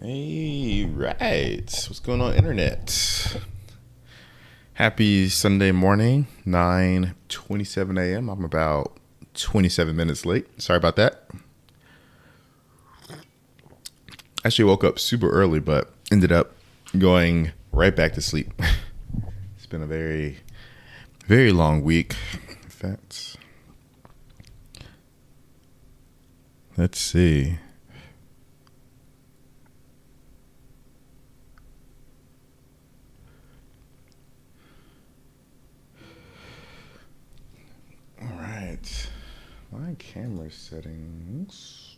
Hey, right. What's going on, internet? Happy Sunday morning, 9:27 a.m. I'm about 27 minutes late. Sorry about that. Actually woke up super early, but ended up going right back to sleep. It's been a very, very long week. In fact, let's see. All right. My camera settings.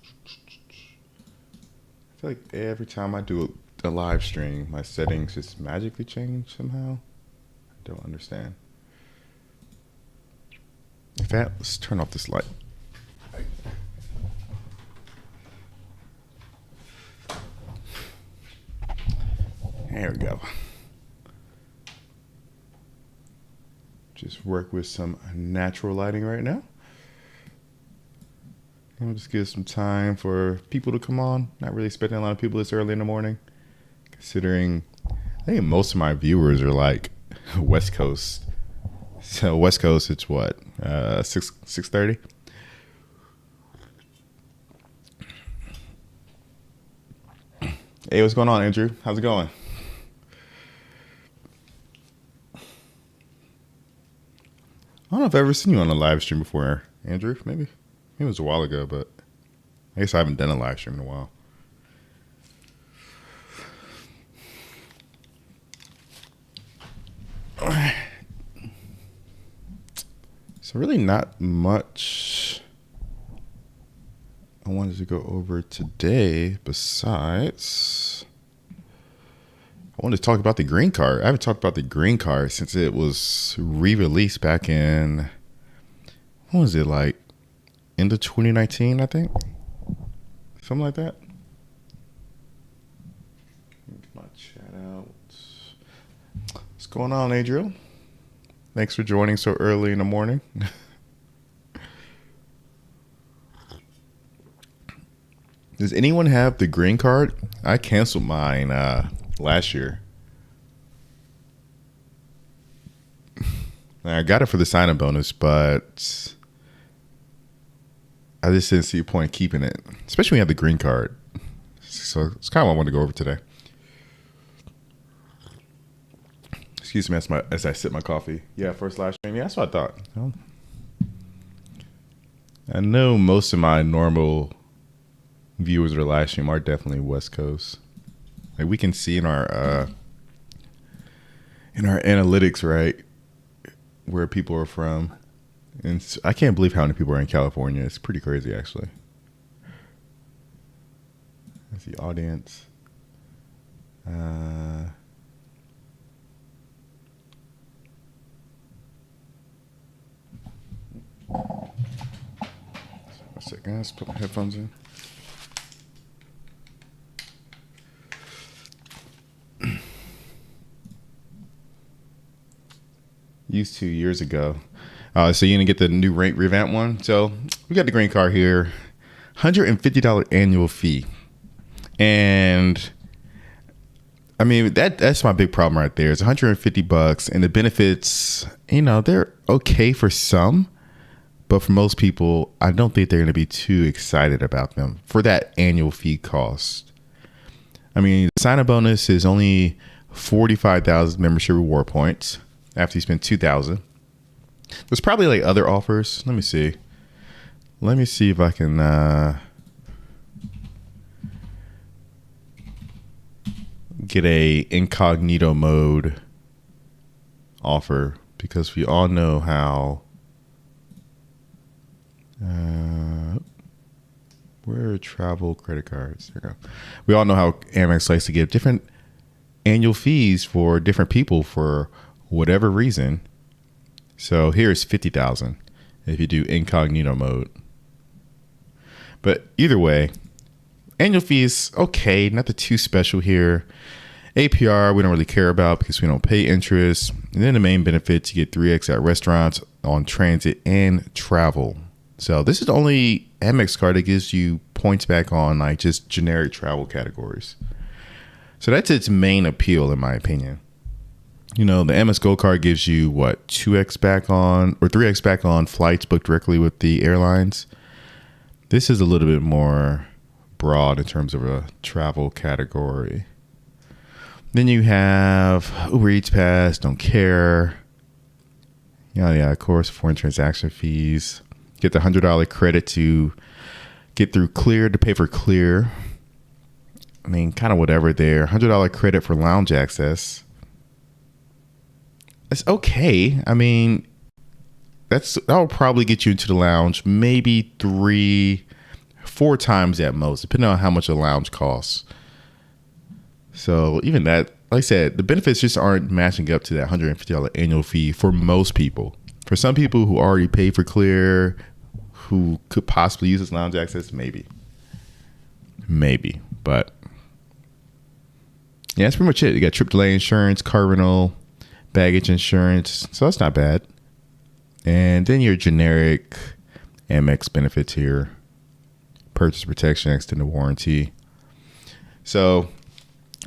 I feel like every time I do a live stream, my settings just magically change somehow. I don't understand. In fact, let's turn off this light. There we go. Just work with some natural lighting right now. And we'll just give some time for people to come on. Not really expecting a lot of people this early in the morning, considering I think most of my viewers are like West Coast. So West Coast, it's what 6:30. Hey, what's going on, Andrew? How's it going? I don't know if I've ever seen you on a live stream before, Andrew. Maybe it was a while ago, but I guess I haven't done a live stream in a while. So really not much I wanted to go over today besides I wanted to talk about the green card. I haven't talked about the green card since it was re-released back in, what was it, like end of 2019, I think? Something like that. Get my chat out. What's going on, Adriel? Thanks for joining so early in the morning. Does anyone have the green card? I canceled mine last year. I got it for the sign-up bonus, but I just didn't see a point in keeping it, especially when you have the green card. So it's kind of what I want to go over today. Excuse me as I sip my coffee. Yeah, first live stream. Yeah, that's what I thought. Well, I know most of my normal viewers or live stream are definitely West Coast. Like we can see in our analytics, right, where people are from. And I can't believe how many people are in California. It's pretty crazy, actually. That's the audience. A second, let's put my headphones in. Used to years ago. So you're gonna get the new rate revamp one. So we got the green card here, $150 annual fee, and I mean that's my big problem right there. It's $150, and the benefits, they're okay for some, but for most people, I don't think they're gonna be too excited about them for that annual fee cost. I mean, the sign-up bonus is only 45,000 membership reward points after you spend 2,000. There's probably like other offers. Let me see if I can get a incognito mode offer, because we all know how where are travel credit cards? There you go. We all know how Amex likes to give different annual fees for different people for whatever reason. So here's 50,000 if you do incognito mode. But either way, annual fees, okay, nothing too special here. APR, we don't really care about because we don't pay interest. And then the main benefits, you get 3x at restaurants, on transit, and travel. So this is the only Amex card that gives you points back on like just generic travel categories. So that's its main appeal, in my opinion. You know, the MS Gold Card gives you what, 2x back on or 3x back on flights booked directly with the airlines. This is a little bit more broad in terms of a travel category. Then you have Uber Eats Pass, don't care. Yeah, of course, foreign transaction fees. Get the $100 credit to get through Clear, to pay for Clear. I mean, kind of whatever there. $100 credit for lounge access. It's okay. I mean, that'll probably get you into the lounge maybe 3-4 times at most, depending on how much a lounge costs. So even that, like I said, the benefits just aren't matching up to that $150 annual fee for most people. For some people who already pay for Clear, who could possibly use this lounge access, maybe. But yeah, that's pretty much it. You got trip delay insurance, car rental, baggage insurance. So that's not bad. And then your generic Amex benefits here. Purchase protection, extended warranty. So,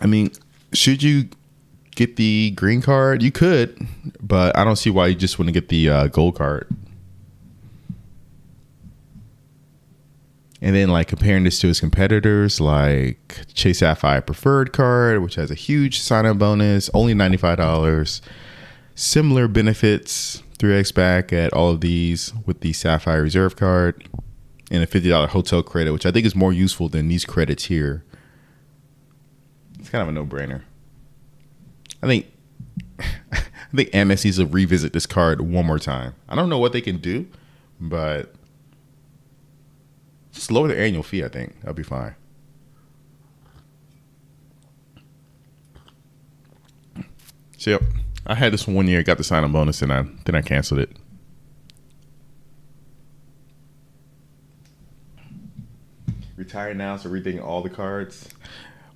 I mean, should you get the green card? You could, but I don't see why you just wouldn't get the gold card. And then, like, comparing this to its competitors, like Chase Sapphire Preferred Card, which has a huge sign-up bonus, only $95. Similar benefits, 3x back at all of these with the Sapphire Reserve Card, and a $50 hotel credit, which I think is more useful than these credits here. It's kind of a no-brainer. I think Amex needs to revisit this card one more time. I don't know what they can do, but just lower the annual fee. I think that'll be fine. So yep, I had this one year, got the sign-on bonus, and then I canceled it. Retired now, so rethinking all the cards.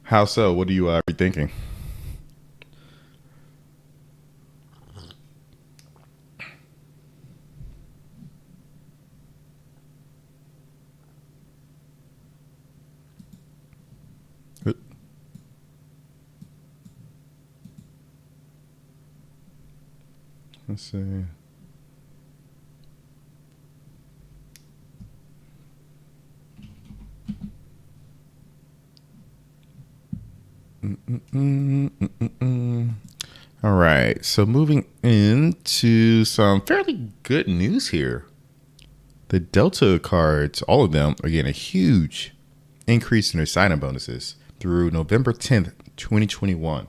How so? What are you rethinking? Let's see. All right, so moving into some fairly good news here. The Delta cards, all of them, are getting a huge increase in their sign-up bonuses through November 10th, 2021.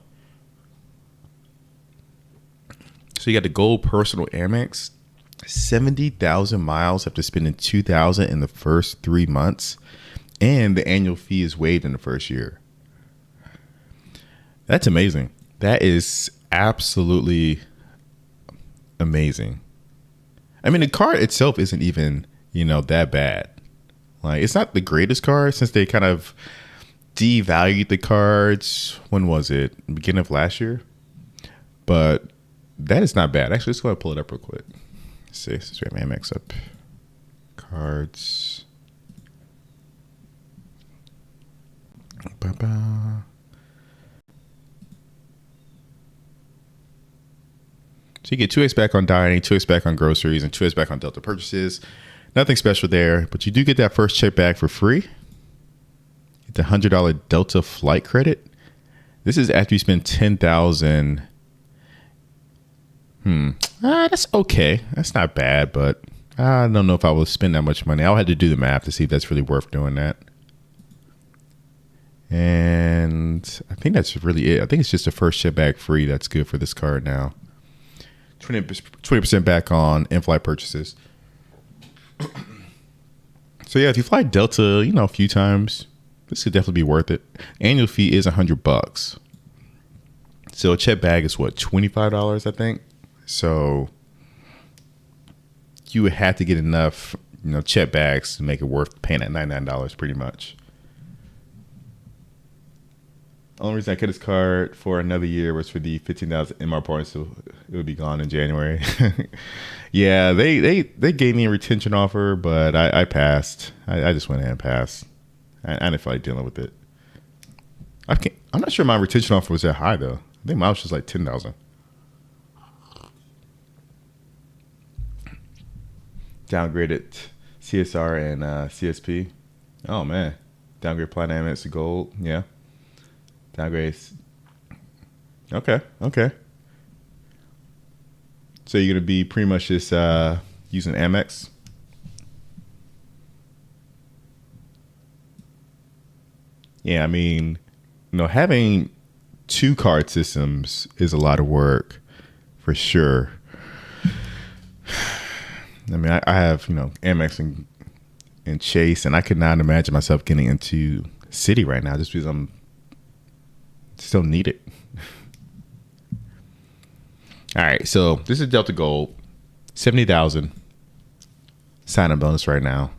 So you got the Gold Personal Amex, 70,000 miles after spending 2,000 in the first 3 months, and the annual fee is waived in the first year. That's amazing. That is absolutely amazing. I mean, the card itself isn't even, that bad. Like, it's not the greatest card since they kind of devalued the cards. When was it? Beginning of last year? But that is not bad. Actually, let's go ahead and pull it up real quick. Let's see. Since we have Amex up. Cards. Ba-ba. So you get 2x back on dining, 2x back on groceries, and 2x back on Delta purchases. Nothing special there, but you do get that first check back for free. Get the $100 Delta flight credit. This is after you spend $10,000. That's okay. That's not bad, but I don't know if I will spend that much money. I'll have to do the math to see if that's really worth doing that. And I think that's really it. I think it's just the first check back free that's good for this card now. 20% back on in-flight purchases. So yeah, if you fly Delta, a few times, this could definitely be worth it. Annual fee is $100. So a check bag is what, $25, I think. So you would have to get enough, check bags to make it worth paying that $99 pretty much. Only reason I cut this card for another year was for the 15,000 MR points, so it would be gone in January. Yeah, they gave me a retention offer, but I passed. I just went ahead and passed. I didn't feel like dealing with it. I'm not sure my retention offer was that high though. I think mine was just like 10,000. Downgraded CSR and CSP. Oh man, downgrade platinum Amex to gold. Yeah, downgrades. Okay. So you're gonna be pretty much just using Amex. Yeah, I mean, having two card systems is a lot of work for sure. I mean, I have, Amex and Chase, and I could not imagine myself getting into Citi right now just because I'm still need it. All right, so this is Delta Gold, 70,000 sign-up bonus right now.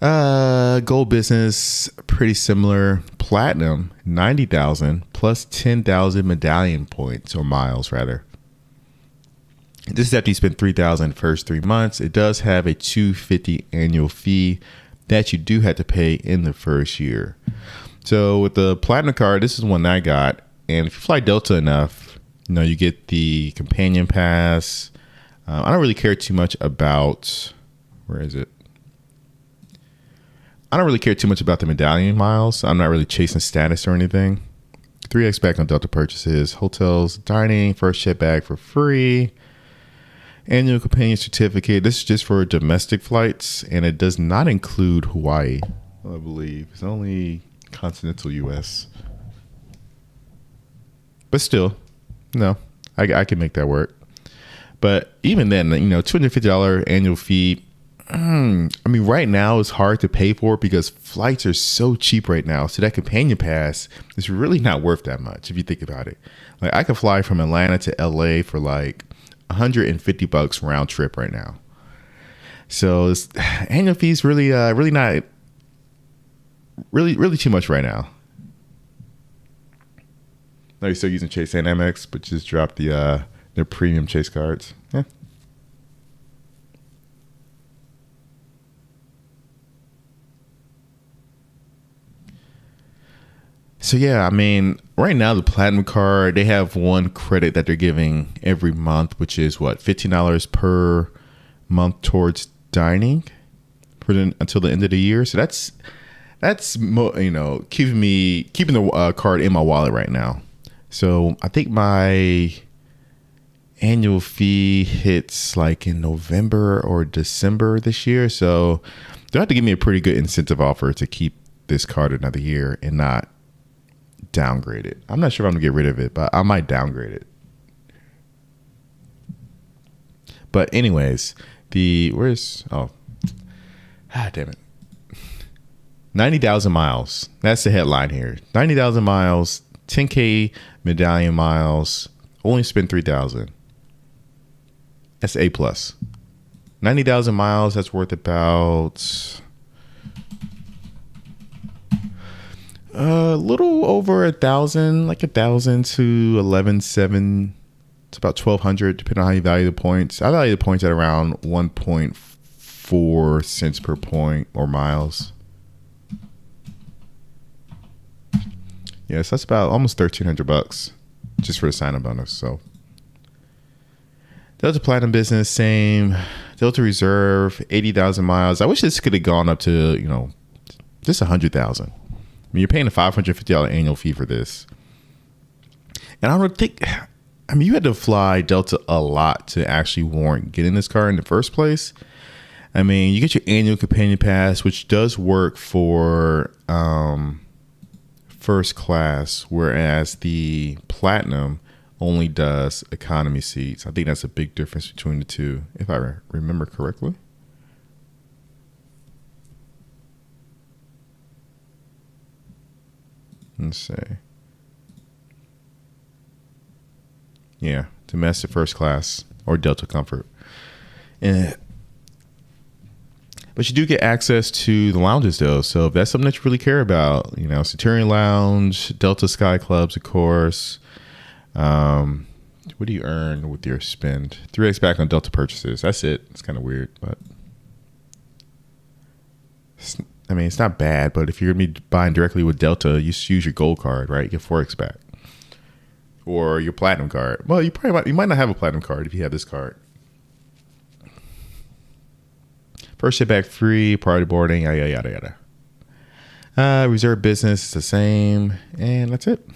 Gold business, pretty similar. Platinum, 90,000 plus 10,000 medallion points or miles rather. This is after you spend 3,000 first 3 months. It does have a $250 annual fee that you do have to pay in the first year. So with the platinum card, this is one that I got, and if you fly Delta enough, you get the companion pass. I don't really care too much about where is it? I don't really care too much about the medallion miles. I'm not really chasing status or anything. 3x back on Delta purchases, hotels, dining, first jet bag for free, annual companion certificate. This is just for domestic flights, and it does not include Hawaii, I believe. It's only continental U.S. But still, no, I can make that work. But even then, $250 annual fee. I mean, right now it's hard to pay for because flights are so cheap right now. So that companion pass is really not worth that much if you think about it. Like I could fly from Atlanta to LA for like $150 round trip right now. So this annual fee is really not really too much right now. No, you're still using Chase and Amex, but just drop their premium Chase cards. Yeah. So yeah, I mean, right now the platinum card, they have one credit that they're giving every month, which is $15 per month towards dining until the end of the year. So that's keeping the card in my wallet right now. So I think my annual fee hits like in November or December this year. So they'll have to give me a pretty good incentive offer to keep this card another year and not downgrade it. I'm not sure if I'm gonna get rid of it, but I might downgrade it. But anyways, damn it. 90,000 miles. That's the headline here. 90,000 miles, 10K medallion miles, only spend 3,000. That's A plus. 90,000 miles, that's worth about a little over 1,000, like 1,000 to 11,700. It's about 1,200, depending on how you value the points. I value the points at around 1.4 cents per point or miles. Yes, that's about almost $1,300 just for the sign-up bonus. So Delta Platinum business, same. Delta Reserve, 80,000 miles. I wish this could have gone up to just 100,000. I mean, you're paying a $550 annual fee for this. And I don't think, you had to fly Delta a lot to actually warrant getting this car in the first place. I mean, you get your annual companion pass, which does work for first class, whereas the Platinum only does economy seats. I think that's a big difference between the two, if I remember correctly. Let's see. Yeah, domestic first class or Delta Comfort. But you do get access to the lounges though. So if that's something that you really care about, Centurion Lounge, Delta Sky Clubs, of course. What do you earn with your spend? 3x back on Delta purchases. That's it. It's kind of weird, but I mean, it's not bad, but if you're gonna be buying directly with Delta, you just use your gold card, right? You get Forex back, or your platinum card. Well, you might not have a platinum card if you have this card. First sit back free, priority boarding, yada yada yada. Reserve business is the same, and that's it.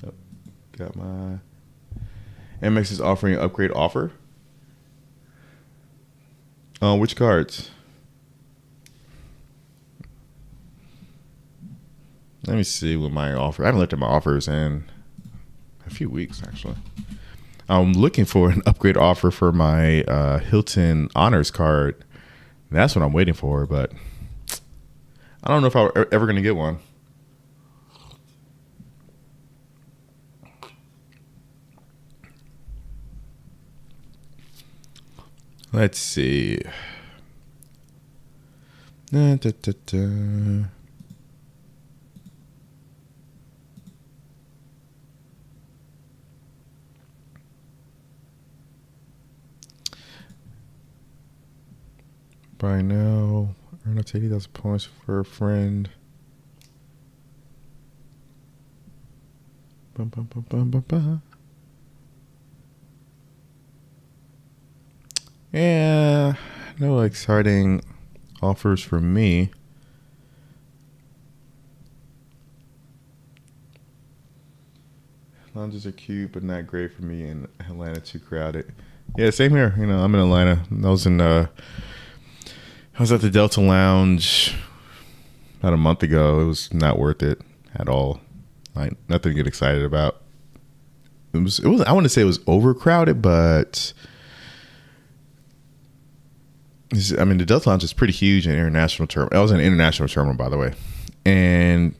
Oh, got my Amex is offering an upgrade offer. Which cards? Let me see what my offer. I haven't looked at my offers in a few weeks, actually. I'm looking for an upgrade offer for my Hilton Honors card. That's what I'm waiting for, but I don't know if I'm ever going to get one. Let's see. Da, da, da, da. By now, earn up to 80,000 points for a friend. Bum, bum, bum, bum, bum, bum. Yeah, no exciting offers for me. Lounges are cute, but not great for me in Atlanta. Too crowded. Yeah, same here. You know, I'm in Atlanta. I was at the Delta Lounge about a month ago. It was not worth it at all. Like, nothing to get excited about. It was. I want to say it was overcrowded, but I mean, the Delta Lounge is pretty huge in international terminal. I was in an international terminal, by the way, and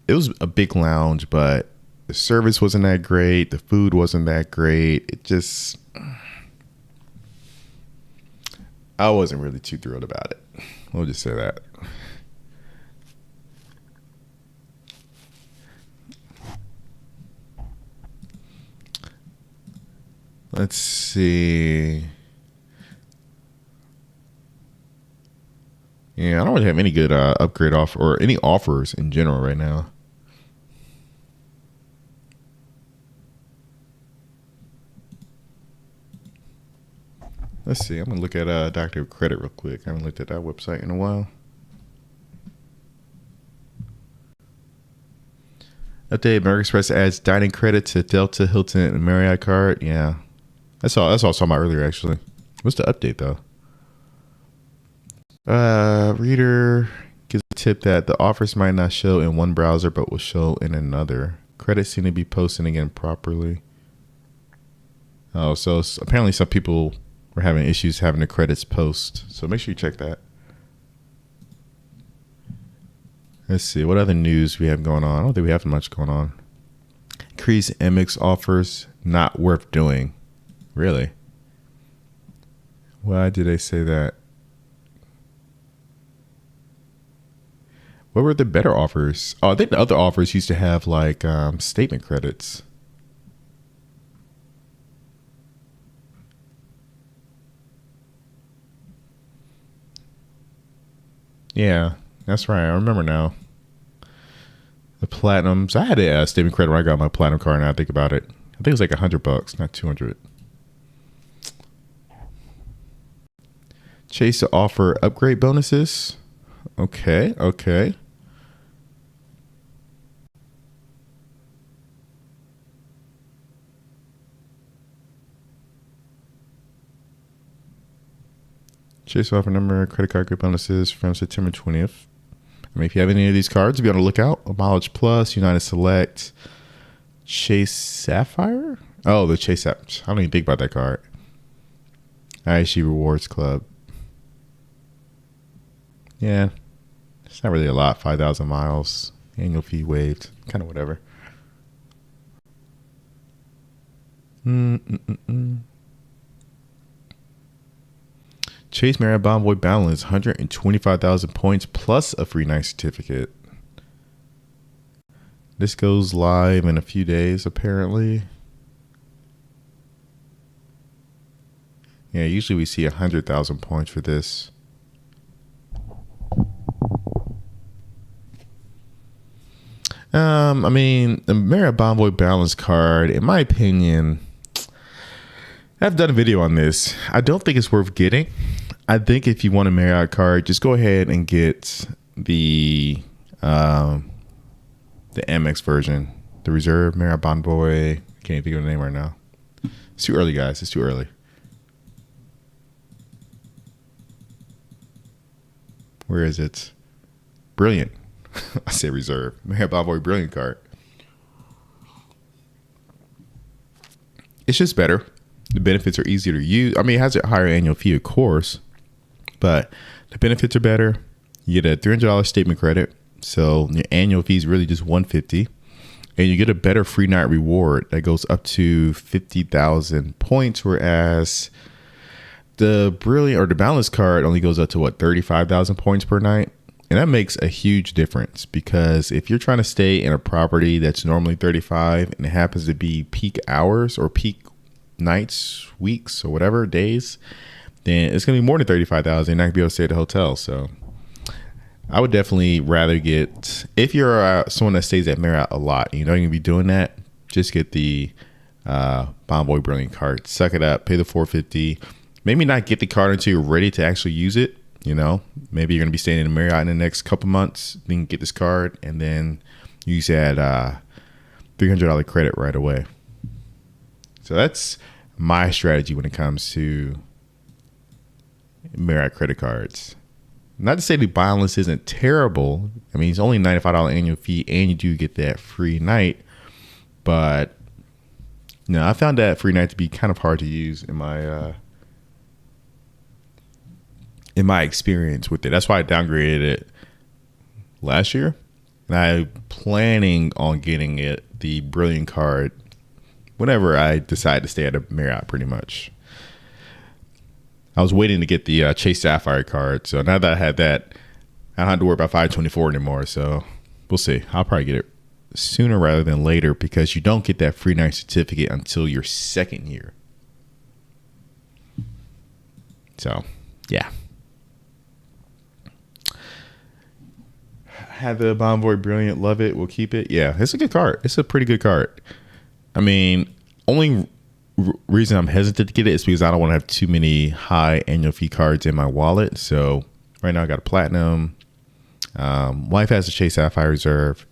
it was a big lounge, but the service wasn't that great. The food wasn't that great. It just, I wasn't really too thrilled about it. We'll just say that. Let's see. Yeah, I don't really have any good upgrade offer or any offers in general right now. Let's see. I'm going to look at Doctor Credit real quick. I haven't looked at that website in a while. Update: American Express adds dining credit to Delta, Hilton, and Marriott card. Yeah. That's all I was talking about earlier, actually. What's the update, though? Reader gives a tip that the offers might not show in one browser, but will show in another. Credits seem to be posting again properly. Oh, so apparently some people were having issues having the credits post. So make sure you check that. Let's see. What other news we have going on? I don't think we have much going on. Increased Amex offers not worth doing. Really? Why did they say that? What were the better offers? Oh, I think the other offers used to have like statement credits. Yeah, that's right. I remember now. The platinums. I had a statement credit when I got my platinum card. Now I think about it. I think it was like $100, not 200. Chase to offer upgrade bonuses. Okay. Chase offer number credit card upgrade bonuses from September 20th. I mean, if you have any of these cards, be on the lookout. Mileage Plus, United Select, Chase Sapphire. Oh, the Chase App. I don't even think about that card. IHG Rewards Club. Yeah, it's not really a lot. 5,000 miles, annual fee waived, kind of whatever. Chase Marriott Bonvoy balance 125,000 points plus a free night certificate. This goes live in a few days, apparently. Yeah, usually we see 100,000 points for this. I mean, the Marriott Bonvoy Balance Card, in my opinion, I've done a video on this. I don't think it's worth getting. I think if you want a Marriott card, just go ahead and get the Amex version, the Reserve Marriott Bonvoy. Can't think of the name right now. It's too early, guys. It's too early. Where is it? Brilliant. I say Reserve. Marriott Bonvoy Brilliant card. It's just better. The benefits are easier to use. I mean, it has a higher annual fee, of course, but the benefits are better. You get a $300 statement credit, so your annual fee is really just $150, and you get a better free night reward that goes up to 50,000 points, whereas the Brilliant or the Balance card only goes up to 35,000 points per night. And that makes a huge difference, because if you're trying to stay in a property that's normally 35 and it happens to be peak hours or peak nights, weeks, or whatever, days, then it's going to be more than 35,000. You're not going to be able to stay at the hotel. So I would definitely rather get, if you're someone that stays at Marriott a lot and you know you're going to be doing that, just get the Bonvoy Brilliant card. Suck it up, pay the $450. Maybe not get the card until you're ready to actually use it. You know, maybe you're going to be staying in a Marriott in the next couple months. Then you can get this card and then use that $300 credit right away. So that's my strategy when it comes to Marriott credit cards. Not to say the balance isn't terrible. I mean, it's only $95 annual fee and you do get that free night. But no, I found that free night to be kind of hard to use in my experience with it. That's why I downgraded it last year. And I'm planning on getting the Brilliant card whenever I decide to stay at a Marriott, pretty much. I was waiting to get the Chase Sapphire card. So now that I had that, I don't have to worry about 524 anymore. So we'll see. I'll probably get it sooner rather than later, because you don't get that free night certificate until your second year. So, yeah. Have the Bonvoy Brilliant, love it, we'll keep it. Yeah, it's a good card. It's a pretty good card. I mean, only reason I'm hesitant to get it is because I don't want to have too many high annual fee cards in my wallet. So right now I got a Platinum. Wife has a Chase Sapphire Reserve.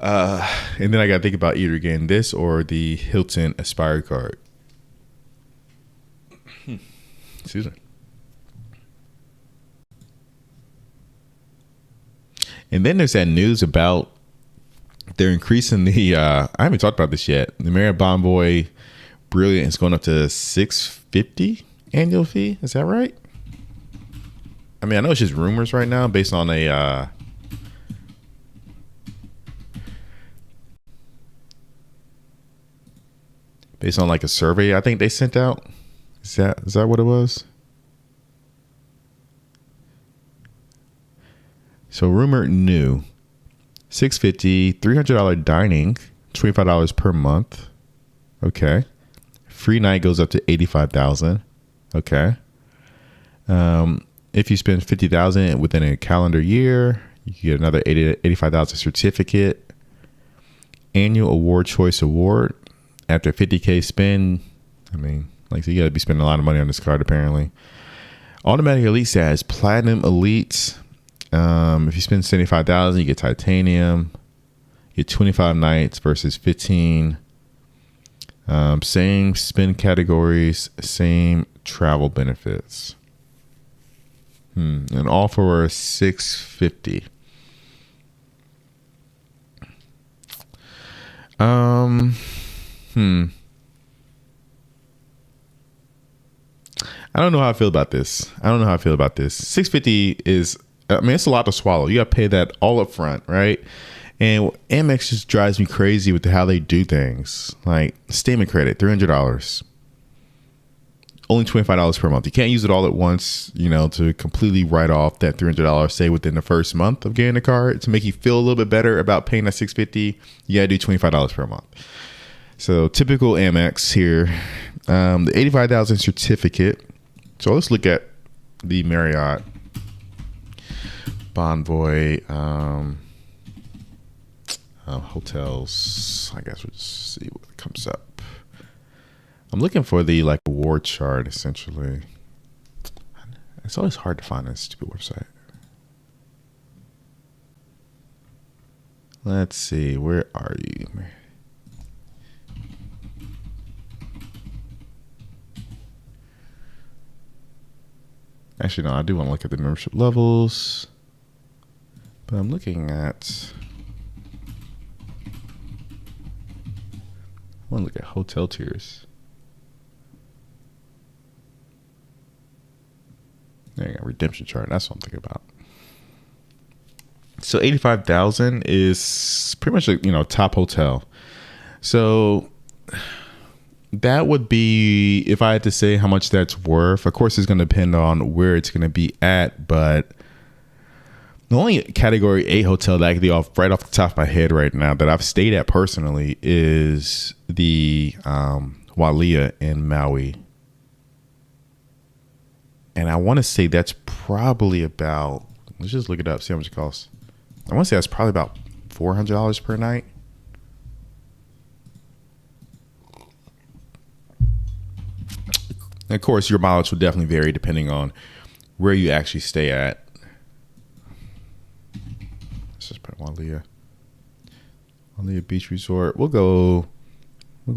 And then I got to think about either getting this or the Hilton Aspire card. Excuse me. And then there's that news about they're increasing the, I haven't talked about this yet. The Marriott Bonvoy Brilliant is going up to $650 annual fee. Is that right? I mean, I know it's just rumors right now based on a, based on like a survey I think they sent out. Is that what it was? So rumor new, $650, $300 dining, $25 per month. Okay. Free night goes up to $85,000. Okay. If you spend $50,000 within a calendar year, you get another $85,000 certificate. Annual award choice award after $50K spend. I mean, like, so you got to be spending a lot of money on this card apparently. Automatic Elite status, Platinum Elite. If you spend $75,000, you get titanium. You get 25 nights versus 15. Same spend categories, same travel benefits. And all for $650. I don't know how I feel about this. $650 is, I mean, it's a lot to swallow. You got to pay that all up front, right? And Amex just drives me crazy with how they do things. Like statement credit, $300. Only $25 per month. You can't use it all at once, you know, to completely write off that $300, say within the first month of getting the card. To make you feel a little bit better about paying that $650, you got to do $25 per month. So typical Amex here. The $85,000 certificate. So let's look at the Marriott Bonvoy. hotels. I guess we'll just see what comes up. I'm looking for the like award chart essentially. It's always hard to find a stupid website. Let's see, where are you? Actually, no, I do want to look at the membership levels. But I'm looking at... I want to look at hotel tiers. There you go, redemption chart. That's what I'm thinking about. So 85,000 is pretty much a top hotel. So that would be, if I had to say how much that's worth. Of course, it's going to depend on where it's going to be at, but the only category 8 hotel that I can think of right off the top of my head right now that I've stayed at personally is the Walia in Maui. And I want to say that's probably about, let's just look it up, see how much it costs. I want to say that's probably about $400 per night. And of course, your mileage will definitely vary depending on where you actually stay at. Let's just put Walia Beach Resort. We'll go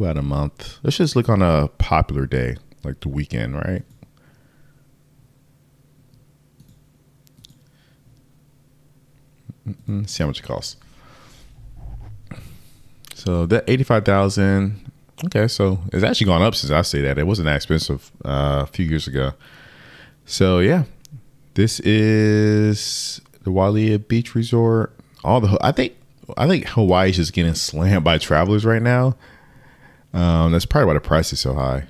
out a month. Let's just look on a popular day, like the weekend, right? See how much it costs. So that 85,000. Okay, so it's actually gone up since I say that. It wasn't that expensive a few years ago. So yeah, this is the Walia Beach Resort. I think Hawaii's just getting slammed by travelers right now. That's probably why the price is so high.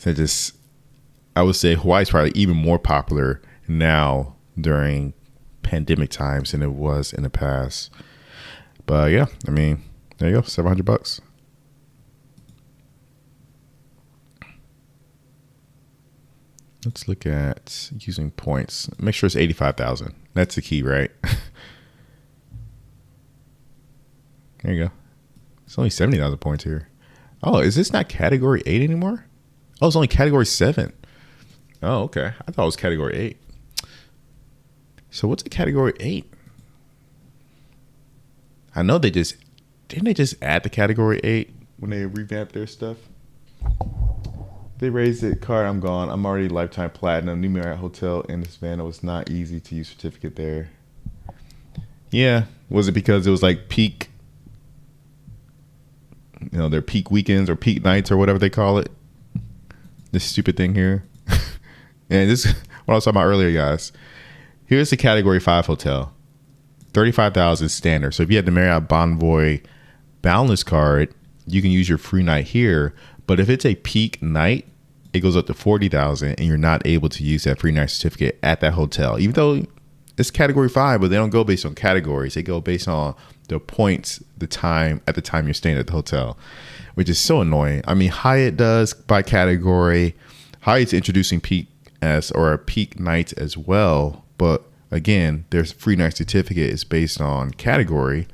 I would say Hawaii's probably even more popular now during pandemic times than it was in the past. But yeah, I mean, there you go, $700. Let's look at using points. Make sure it's 85,000. That's the key, right? There you go. It's only 70,000 points here. Oh, is this not category 8 anymore? Oh, it's only category 7. Oh, okay. I thought it was category 8. So what's a category 8? I know didn't they just add the category 8 when they revamped their stuff? They raised it. Card, I'm gone. I'm already lifetime platinum. New Marriott Hotel in the Savannah was not easy to use certificate there. Yeah. Was it because it was like peak, their peak weekends or peak nights or whatever they call it? This stupid thing here. And this is what I was talking about earlier, guys. Here's the category 5 hotel. 35,000 standard. So if you had the Marriott Bonvoy Boundless card, you can use your free night here. But if it's a peak night, it goes up to 40,000 and you're not able to use that free night certificate at that hotel. Even though it's category 5, but they don't go based on categories. They go based on the points, at the time you're staying at the hotel, which is so annoying. I mean, Hyatt does by category. Hyatt's introducing peak nights as well. But again, their free night certificate is based on category.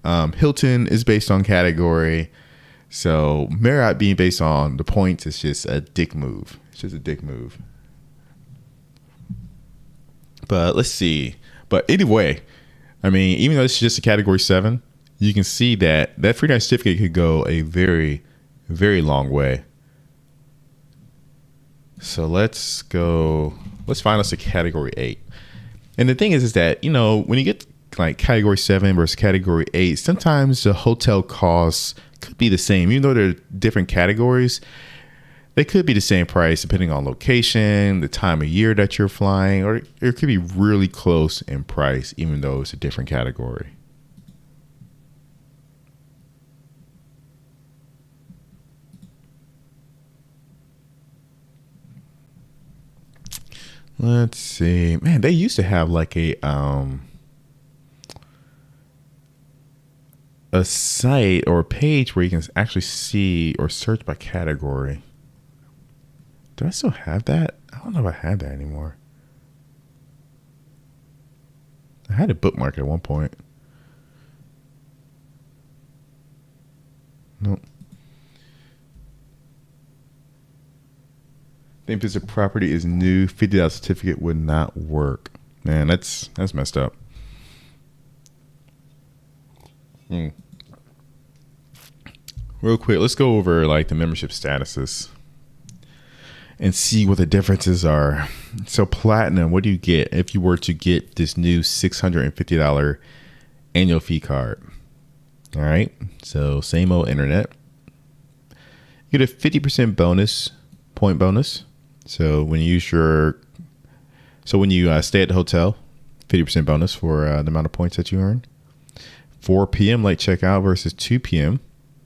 Hilton is based on category. So Marriott being based on the points is just a dick move. It's just a dick move. But let's see. But anyway, I mean, even though it's just a category 7, you can see that free night certificate could go a very, very long way. So let's find us a category 8. And the thing is that, when you get like category 7 versus category 8, sometimes the hotel costs could be the same. Even though they're different categories, they could be the same price depending on location, the time of year that you're flying, or it could be really close in price, even though it's a different category. Let's see. Man, they used to have like a site or a page where you can actually see or search by category. Do I still have that? I don't know if I have that anymore. I had it bookmarked at one point. Nope. Think this property is new. $50 certificate would not work. Man, that's messed up. Real quick, let's go over like the membership statuses and see what the differences are. So platinum, what do you get if you were to get this new $650 annual fee card? All right, so same old internet. You get a 50% point bonus. So when you stay at the hotel, 50% bonus for the amount of points that you earn. 4 p.m. late checkout versus 2 p.m.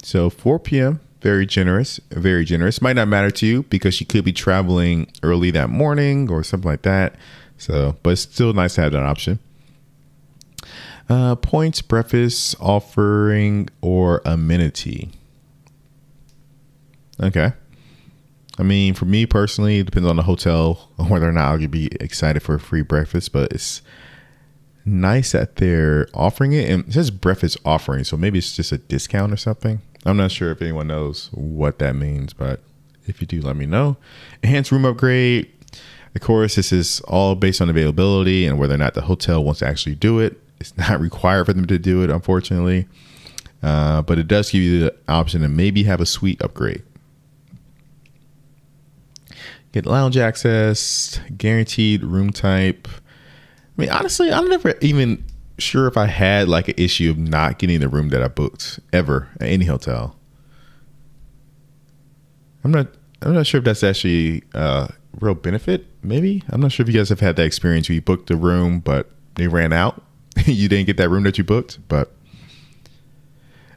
So 4 p.m. very generous, very generous. Might not matter to you because you could be traveling early that morning or something like that. So, but it's still nice to have that option. Points, breakfast, offering, or amenity. Okay. I mean, for me personally, it depends on the hotel on whether or not I'll be excited for a free breakfast, but it's nice that they're offering it. And it says breakfast offering, so maybe it's just a discount or something. I'm not sure if anyone knows what that means, but if you do, let me know. Enhanced room upgrade. Of course, this is all based on availability and whether or not the hotel wants to actually do it. It's not required for them to do it, unfortunately. But it does give you the option to maybe have a suite upgrade. Get lounge access, guaranteed room type. I mean, honestly, I'm never even sure if I had like an issue of not getting the room that I booked ever at any hotel. I'm not sure if that's actually a real benefit. Maybe. I'm not sure if you guys have had that experience where you booked the room, but they ran out. You didn't get that room that you booked, but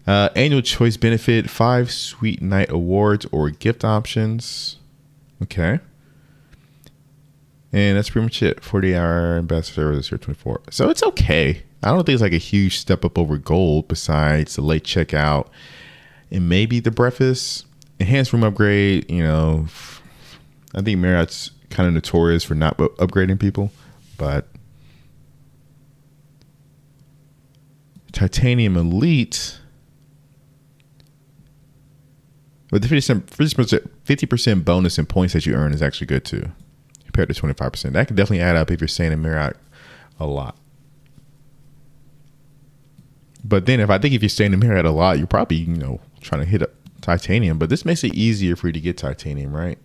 annual choice benefit, 5 sweet night awards or gift options. Okay. And that's pretty much it. 40-hour ambassador this year, 24. So it's okay. I don't think it's like a huge step up over gold besides the late checkout and maybe the breakfast. Enhanced room upgrade, you know, I think Marriott's kind of notorious for not upgrading people, but Titanium Elite, with the 50% bonus in points that you earn is actually good too, compared to 25%. That could definitely add up if you're staying in Marriott a lot. But then if you're staying in Marriott a lot, you're probably, you know, trying to hit up Titanium. But this makes it easier for you to get Titanium, right?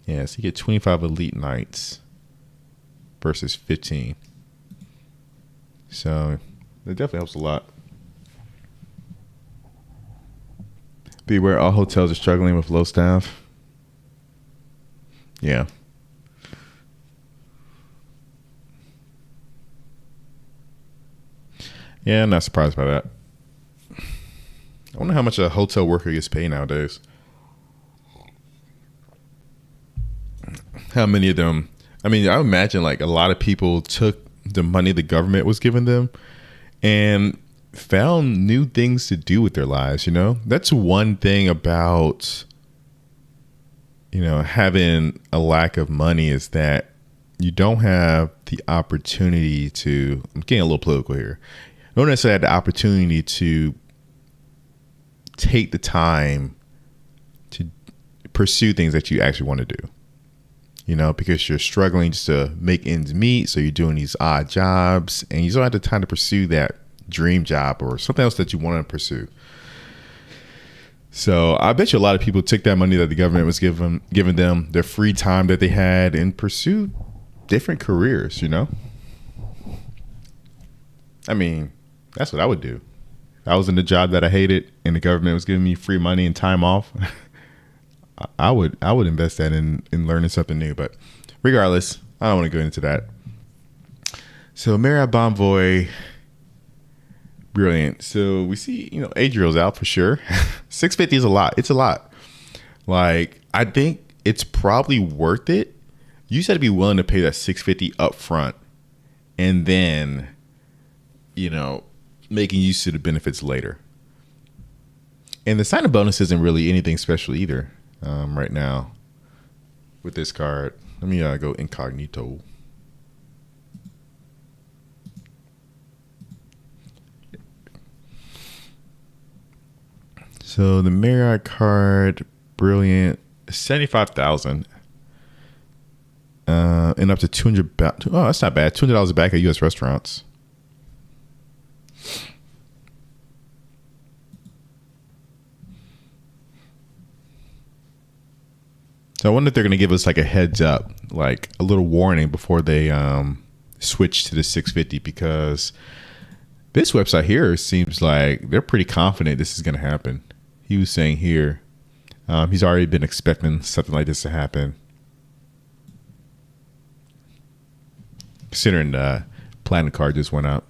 Yeah, so you get 25 elite nights versus 15. So it definitely helps a lot. Beware, all hotels are struggling with low staff. Yeah. Yeah, I'm not surprised by that. I wonder how much a hotel worker gets paid nowadays. How many of them? I mean, I imagine like a lot of people took the money the government was giving them and found new things to do with their lives. You know, that's one thing about, you know, having a lack of money is that you don't have the opportunity to, I'm getting a little political here. You don't necessarily have the opportunity to take the time to pursue things that you actually want to do. You know, because you're struggling just to make ends meet. So you're doing these odd jobs and you don't have the time to pursue that dream job or something else that you want to pursue. So I bet you a lot of people took that money that the government was giving them, their free time that they had, and pursued different careers, you know? I mean, that's what I would do. If I was in a job that I hated and the government was giving me free money and time off, I would invest that in learning something new. But regardless, I don't want to go into that. So Marriott Bonvoy, brilliant. So we see, you know, Adriel's out for sure. $650 is a lot. It's a lot. Like, I think it's probably worth it. You just have to be willing to pay that $650 up front and then, you know, making use of the benefits later. And the sign-up bonus isn't really anything special either. Right now with this card. Let me go incognito. So the Marriott card, brilliant, 75,000, and up to 200. Oh, that's not bad. $200 back at U.S. restaurants. So I wonder if they're going to give us like a heads up, like a little warning before they switch to the 650, because this website here seems like they're pretty confident this is going to happen. He was saying here, he's already been expecting something like this to happen. Considering the Platinum card just went up.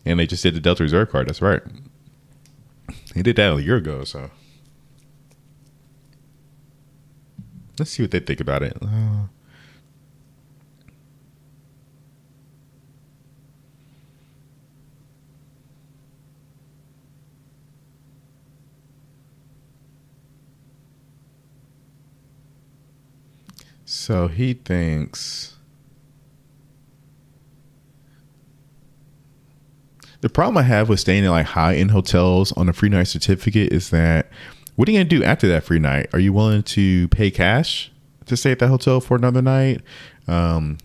And they just did the Delta Reserve card. That's right. They did that a year ago, so. Let's see what they think about it. So he thinks the problem I have with staying in like high-end hotels on a free night certificate is that what are you going to do after that free night? Are you willing to pay cash to stay at that hotel for another night?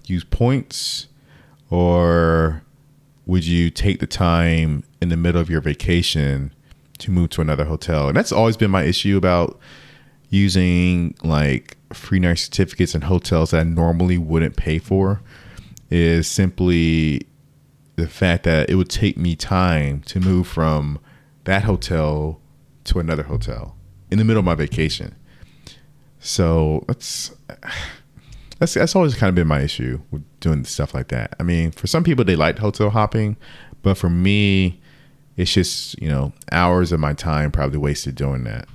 Use points? Or would you take the time in the middle of your vacation to move to another hotel? And that's always been my issue about using like free night certificates in hotels that I normally wouldn't pay for, is simply the fact that it would take me time to move from that hotel to another hotel in the middle of my vacation. So that's always kind of been my issue with doing stuff like that. I mean, for some people they like hotel hopping, but for me, it's just, hours of my time probably wasted doing that.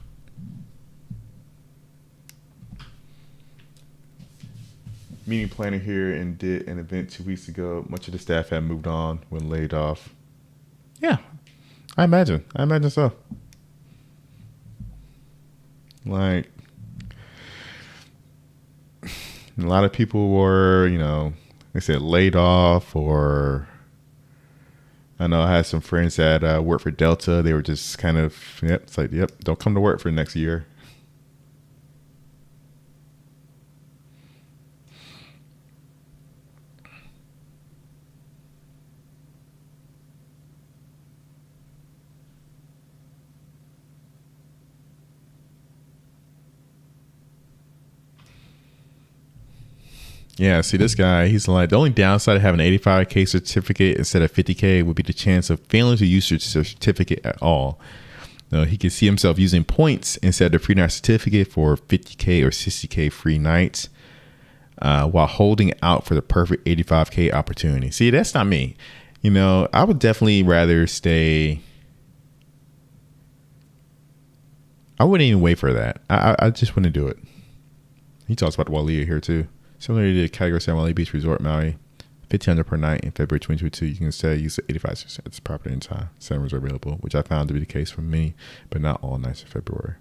Meeting planner here and did an event 2 weeks ago. Much of the staff had moved on when laid off. Yeah, I imagine so. Like, a lot of people were, they said laid off, or I know I had some friends that work for Delta. They were just kind of, it's like, don't come to work for the next year. Yeah, see this guy, he's like, the only downside of having an 85K certificate instead of 50K would be the chance of failing to use your certificate at all. He can see himself using points instead of the free night certificate for 50K or 60K free nights, while holding out for the perfect 85K opportunity. See, that's not me. I would definitely rather stay. I wouldn't even wait for that. I just wouldn't do it. He talks about the Walia here too. Similarly to the Category 7 Walia Beach Resort, Maui, $1,500 per night in February 2022. You can stay, use 85% of this property in time. 7 rooms are available, which I found to be the case for many, but not all nights in February.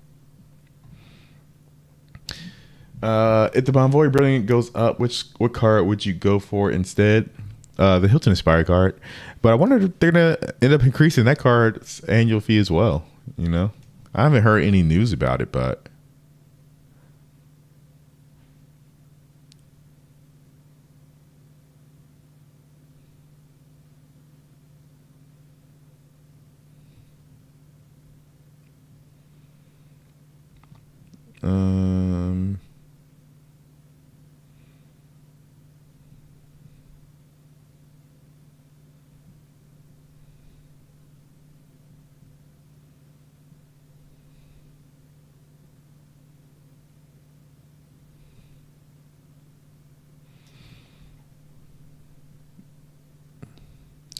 If the Bonvoy Brilliant goes up, what card would you go for instead? The Hilton Inspire card. But I wonder if they're going to end up increasing that card's annual fee as well. I haven't heard any news about it, but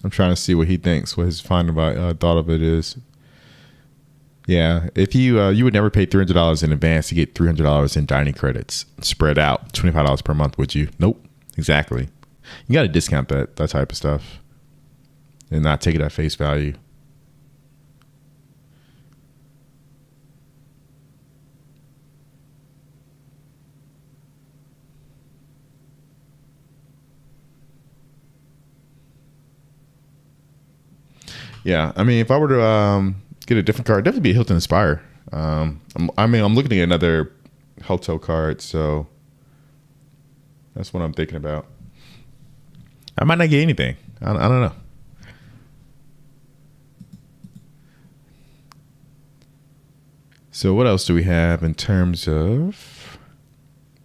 I'm trying to see what he thinks, what his final thought of it is. Yeah, if you would never pay $300 in advance to get $300 in dining credits spread out, $25 per month, would you? Nope, exactly. You got to discount that type of stuff and not take it at face value. Yeah, I mean, if I were to get a different card. Definitely be a Hilton Inspire. I'm looking at another hotel card, so that's what I'm thinking about. I might not get anything. I don't know. So what else do we have in terms of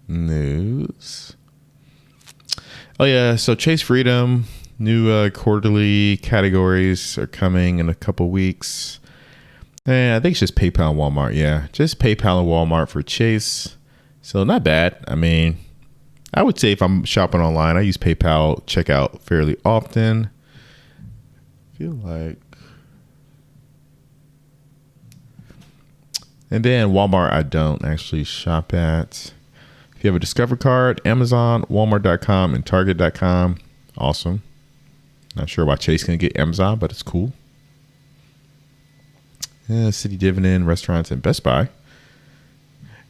news? Oh yeah, so Chase Freedom, new quarterly categories are coming in a couple weeks. And I think it's just PayPal and Walmart. Yeah, just PayPal and Walmart for Chase. So not bad. I mean, I would say if I'm shopping online, I use PayPal checkout fairly often. I feel like. And then Walmart, I don't actually shop at. If you have a Discover card, Amazon, Walmart.com, and Target.com, awesome. Not sure why Chase can get Amazon, but it's cool. Yeah, City Dividend, restaurants, and Best Buy.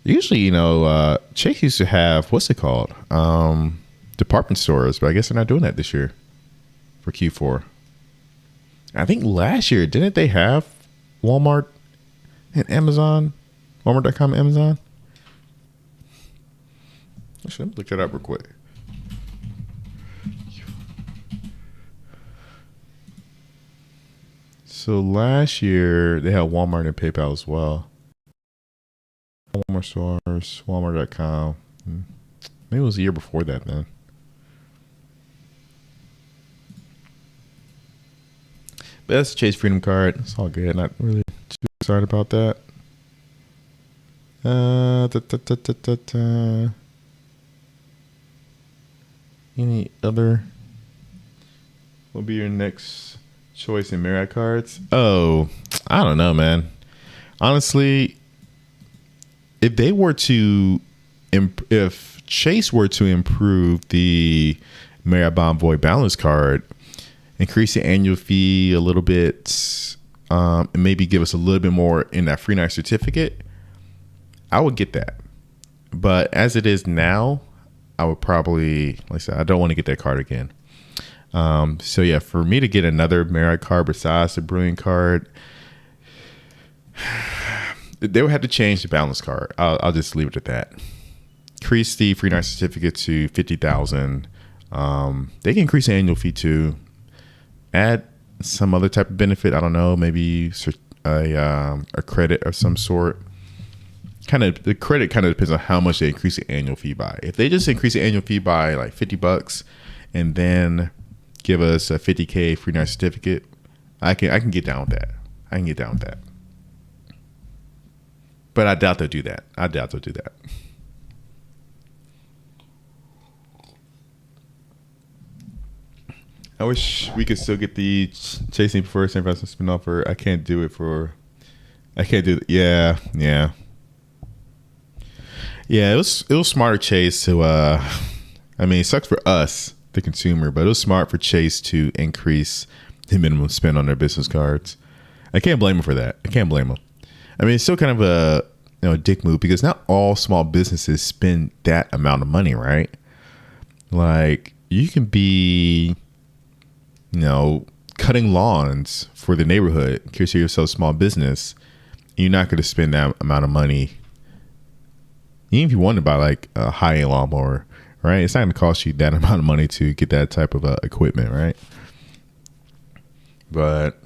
Usually, Chase used to have, what's it called? Department stores, but I guess they're not doing that this year for Q4. I think last year, didn't they have Walmart and Amazon? Walmart.com, Amazon? Actually, let me look that up real quick. So last year, they had Walmart and PayPal as well. Walmart stores, Walmart.com. Maybe it was the year before that, then. But that's the Chase Freedom card. It's all good. Not really too excited about that. Any other? What will be your next choice in Marriott cards? Oh, I don't know, man. Honestly, if Chase were to improve the Marriott Bonvoy Balance card, increase the annual fee a little bit, and maybe give us a little bit more in that free night certificate, I would get that. But as it is now, I would probably, like I said, I don't want to get that card again. So yeah, for me to get another Marriott card besides the Brilliant card, they would have to change the Balance card. I'll just leave it at that. Increase the free night certificate to 50,000. They can increase the annual fee too. Add some other type of benefit. I don't know, maybe a credit of some sort. The credit kind of depends on how much they increase the annual fee by. If they just increase the annual fee by like $50 and then give us a 50K free night certificate, I can get down with that. But I doubt they'll do that. I wish we could still get the Chasing Preferred San Francisco spin offer. I can't do it. Yeah. Yeah, it was smart of Chase to it sucks for us, the consumer, but it was smart for Chase to increase the minimum spend on their business cards. I can't blame them for that. It's still kind of a dick move because not all small businesses spend that amount of money, right? Like you can be, cutting lawns for the neighborhood, consider yourself a small business. You're not going to spend that amount of money. Even if you want to buy like a high-end lawnmower, right? It's not going to cost you that amount of money to get that type of equipment, right? But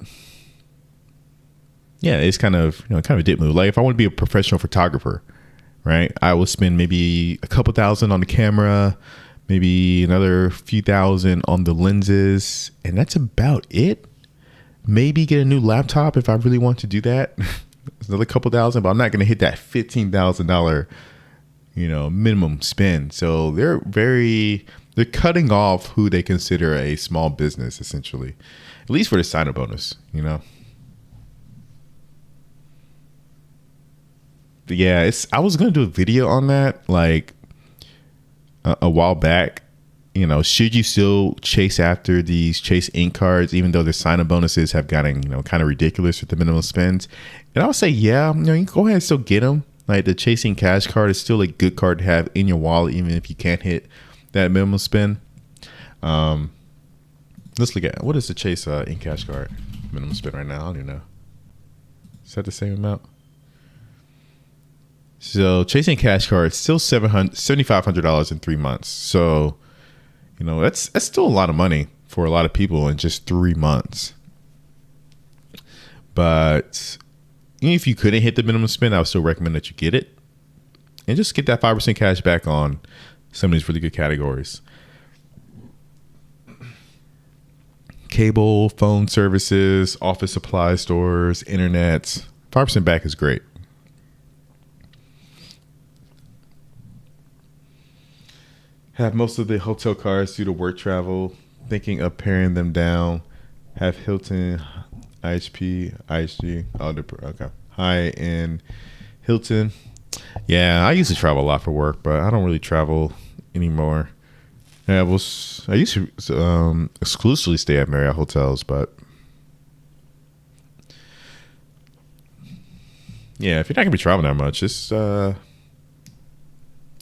yeah, it's kind of a dip move. Like if I want to be a professional photographer, right? I will spend maybe a couple thousand on the camera, maybe another few thousand on the lenses, and that's about it. Maybe get a new laptop if I really want to do that. It's another couple thousand, but I'm not going to hit that $15,000 minimum spend. So they're cutting off who they consider a small business, essentially, at least for the sign-up bonus, But yeah, I was going to do a video on that like a while back. Should you still chase after these Chase Ink cards, even though their sign-up bonuses have gotten, kind of ridiculous with the minimum spends? And I'll say, yeah, you can go ahead and still get them. Like the Chasing Cash card is still a good card to have in your wallet, even if you can't hit that minimum spend. Let's look at what is the Chase Ink Cash card minimum spend right now. I don't even know. Is that the same amount? So Chasing Cash Card still $7,500 in 3 months. So, you know, that's still a lot of money for a lot of people in just 3 months. But even if you couldn't hit the minimum spend, I would still recommend that you get it and just get that 5% cash back on some of these really good categories. Cable, phone services, office supply stores, internet. 5% back is great. Have most of the hotel cards due to work travel. Thinking of paring them down. Have Hilton, IHP, IHG. Okay. High-end Hilton. Yeah, I used to travel a lot for work, but I don't really travel anymore. Yeah, I used to exclusively stay at Marriott hotels, but yeah, if you're not gonna be traveling that much, it's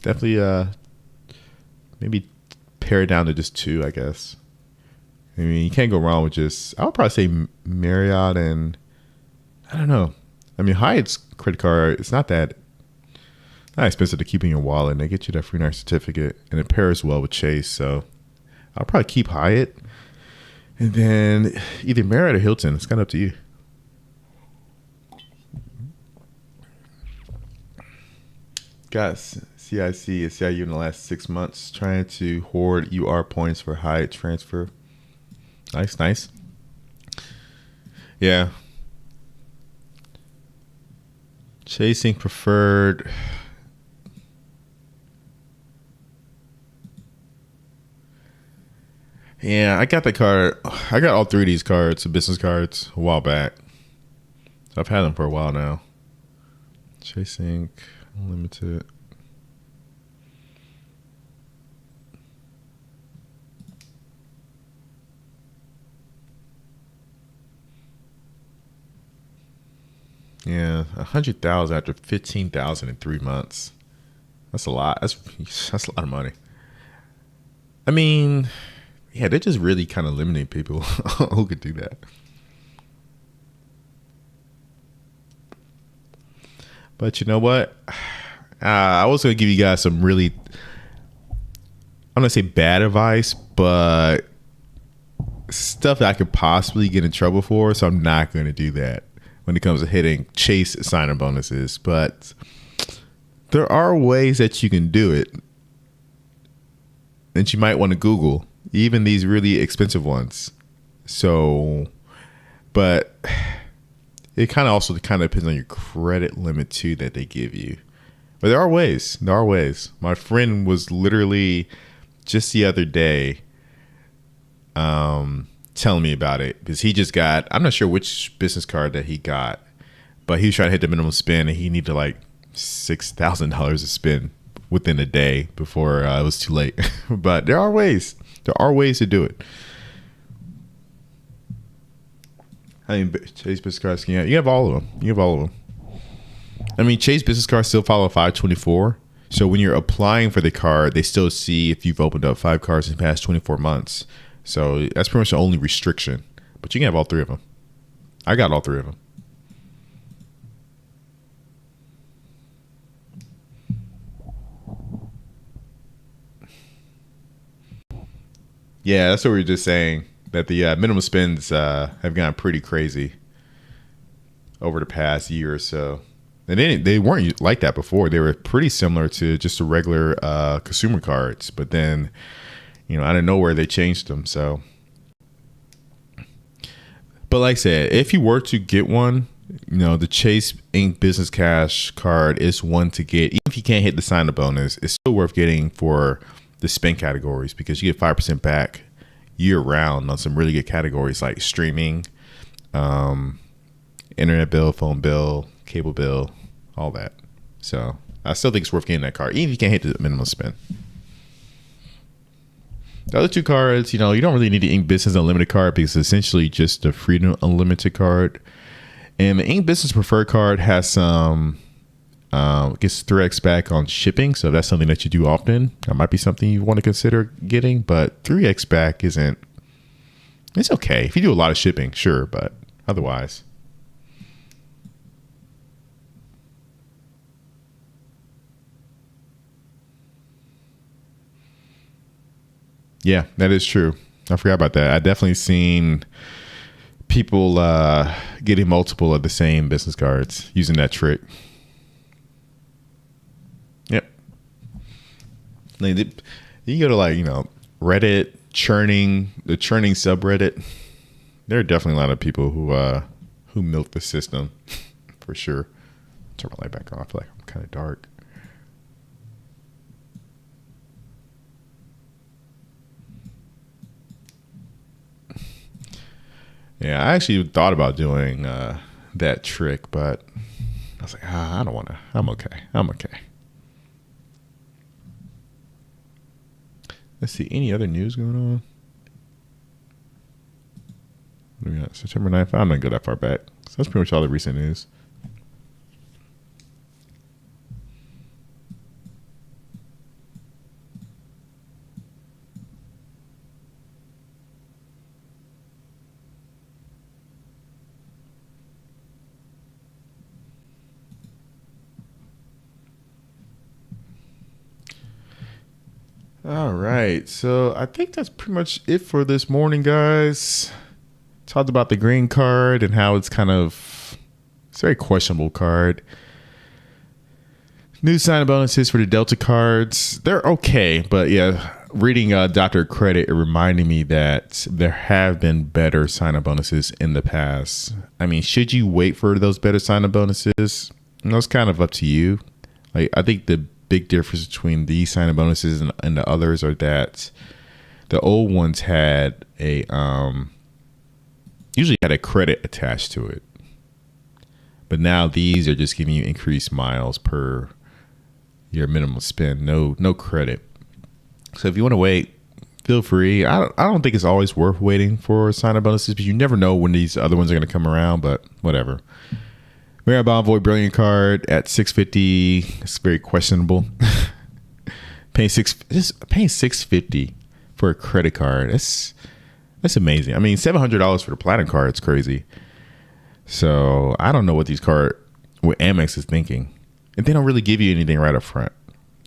definitely maybe pare it down to just 2, I guess. I mean, you can't go wrong with just. I would probably say Marriott and I don't know. I mean, Hyatt's credit card, it's not expensive to keep in your wallet, and they get you that free night certificate, and it pairs well with Chase. So I'll probably keep Hyatt, and then either Marriott or Hilton. It's kind of up to you. Got CIC and CIU in the last 6 months trying to hoard UR points for Hyatt transfer. Nice. Yeah. Chasing preferred. Yeah, I got the card. I got all 3 of these cards, the business cards, a while back. I've had them for a while now. Chasing Unlimited. Yeah, 100,000 after 15,000 in 3 months. That's a lot. That's a lot of money. I mean, yeah, they're just really kind of limiting people who could do that. But you know what? I was going to give you guys some really, I'm going to say bad advice, but stuff that I could possibly get in trouble for. So I'm not going to do that when it comes to hitting Chase sign-up bonuses. But there are ways that you can do it that you might want to Google, even these really expensive ones. So, but it kind of depends on your credit limit too that they give you. But there are ways. My friend was literally just the other day telling me about it because he just got, I'm not sure which business card that he got, but he was trying to hit the minimum spend and he needed like $6,000 to spend within a day before it was too late. But there are ways to do it. I mean, Chase business cards, you have all of them. I mean, Chase business cards still follow 524. So when you're applying for the card, they still see if you've opened up 5 cards in the past 24 months. So that's pretty much the only restriction. But you can have all 3 of them. I got all 3 of them. Yeah, that's what we were just saying. That the minimum spends have gone pretty crazy over the past year or so. And they weren't like that before. They were pretty similar to just the regular consumer cards. But then, out of nowhere, they changed them. So, but like I said, if you were to get one, the Chase Ink Business Cash card is one to get. Even if you can't hit the sign-up bonus, it's still worth getting for the spend categories because you get 5% back year-round on some really good categories like streaming, internet bill, phone bill, cable bill, all that. So I still think it's worth getting that card, even if you can't hit the minimum spend. The other 2 cards, you don't really need the Ink Business Unlimited card because it's essentially just the Freedom Unlimited card. And the Ink Business Preferred card has some, gets 3x back on shipping. So if that's something that you do often, that might be something you want to consider getting. But 3x back it's okay. If you do a lot of shipping, sure, but otherwise. Yeah, that is true. I forgot about that. I definitely seen people getting multiple of the same business cards using that trick. Yep. You go to Reddit the churning subreddit. There are definitely a lot of people who milk the system for sure. Turn my light back on. I feel like I'm kind of dark. Yeah, I actually thought about doing that trick, but I was like, I don't want to. I'm okay. Let's see. Any other news going on? What do we got? September 9th. I'm not going to go that far back. So that's pretty much all the recent news. All right. So I think that's pretty much it for this morning, guys. Talked about the green card and how it's a very questionable card. New sign bonuses for the Delta cards. They're okay. But yeah, reading Dr. Credit, it reminded me that there have been better sign-up bonuses in the past. I mean, should you wait for those better sign-up bonuses? It's kind of up to you. I think the big difference between these sign-up bonuses and the others are that the old ones had usually had a credit attached to it, but now these are just giving you increased miles per your minimum spend, no credit. So if you want to wait, feel free. I don't think it's always worth waiting for sign-up bonuses, because you never know when these other ones are going to come around, but whatever. Marriott Bonvoy Brilliant Card at $650. It's very questionable. paying $650 for a credit card. That's amazing. I mean, $700 for the Platinum card is crazy. So I don't know what what Amex is thinking. And they don't really give you anything right up front,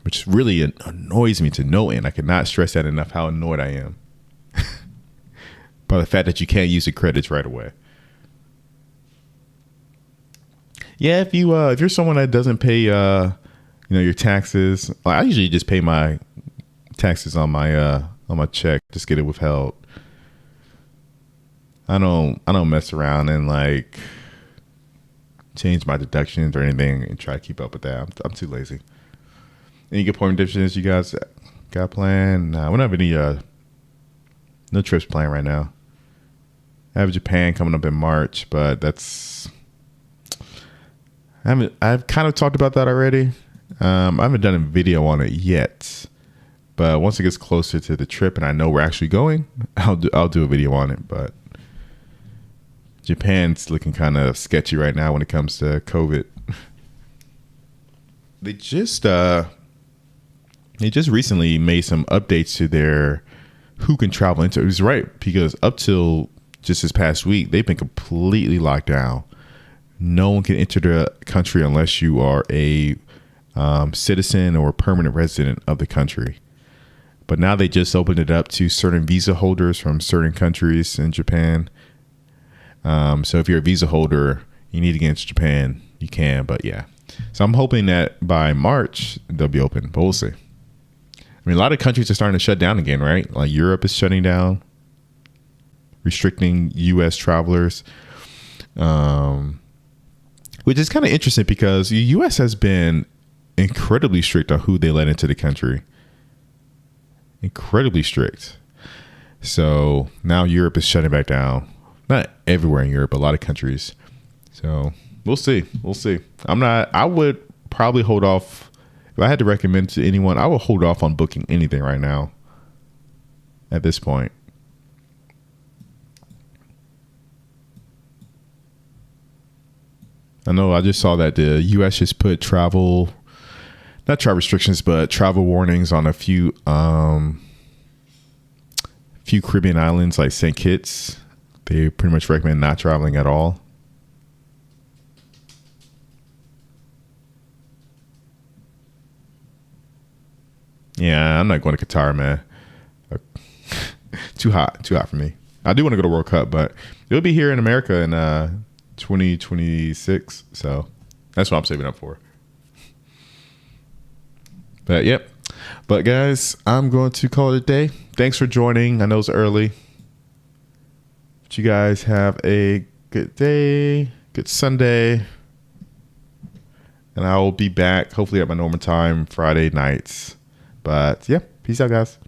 which really annoys me to no end. I cannot stress that enough, how annoyed I am by the fact that you can't use the credits right away. Yeah, if you're someone that doesn't pay your taxes, I usually just pay my taxes on my check, just get it withheld. I don't mess around and change my deductions or anything and try to keep up with that. I'm too lazy. Any good point redemptions you guys got planned? Nah, we don't have any no trips planned right now. I have Japan coming up in March, but I've kind of talked about that already. I haven't done a video on it yet, but once it gets closer to the trip and I know we're actually going, I'll do a video on it. But Japan's looking kind of sketchy right now when it comes to COVID. They just recently made some updates to their who can travel into. It was right, because up till just this past week, they've been completely locked down. No one can enter the country unless you are a citizen or permanent resident of the country. But now they just opened it up to certain visa holders from certain countries in Japan. So if you're a visa holder, you need to get into Japan, you can. But yeah, so I'm hoping that by March they'll be open, but we'll see. I mean, a lot of countries are starting to shut down again, right? Like Europe is shutting down, restricting U.S. travelers. Which is kind of interesting because the U.S. has been incredibly strict on who they let into the country. Incredibly strict. So now Europe is shutting back down. Not everywhere in Europe, but a lot of countries. So we'll see. I would probably hold off. If I had to recommend to anyone, I would hold off on booking anything right now at this point. I know I just saw that the U.S. just put not travel restrictions, but travel warnings on a few Caribbean islands like St. Kitts. They pretty much recommend not traveling at all. Yeah, I'm not going to Qatar, man. Too hot for me. I do want to go to World Cup, but it'll be here in America in 2026. So that's what I'm saving up for. But yep. But guys, I'm going to call it a day. Thanks for joining. I know it's early. But you guys have a good day, good Sunday. And I will be back hopefully at my normal time Friday nights. But yeah, peace out, guys.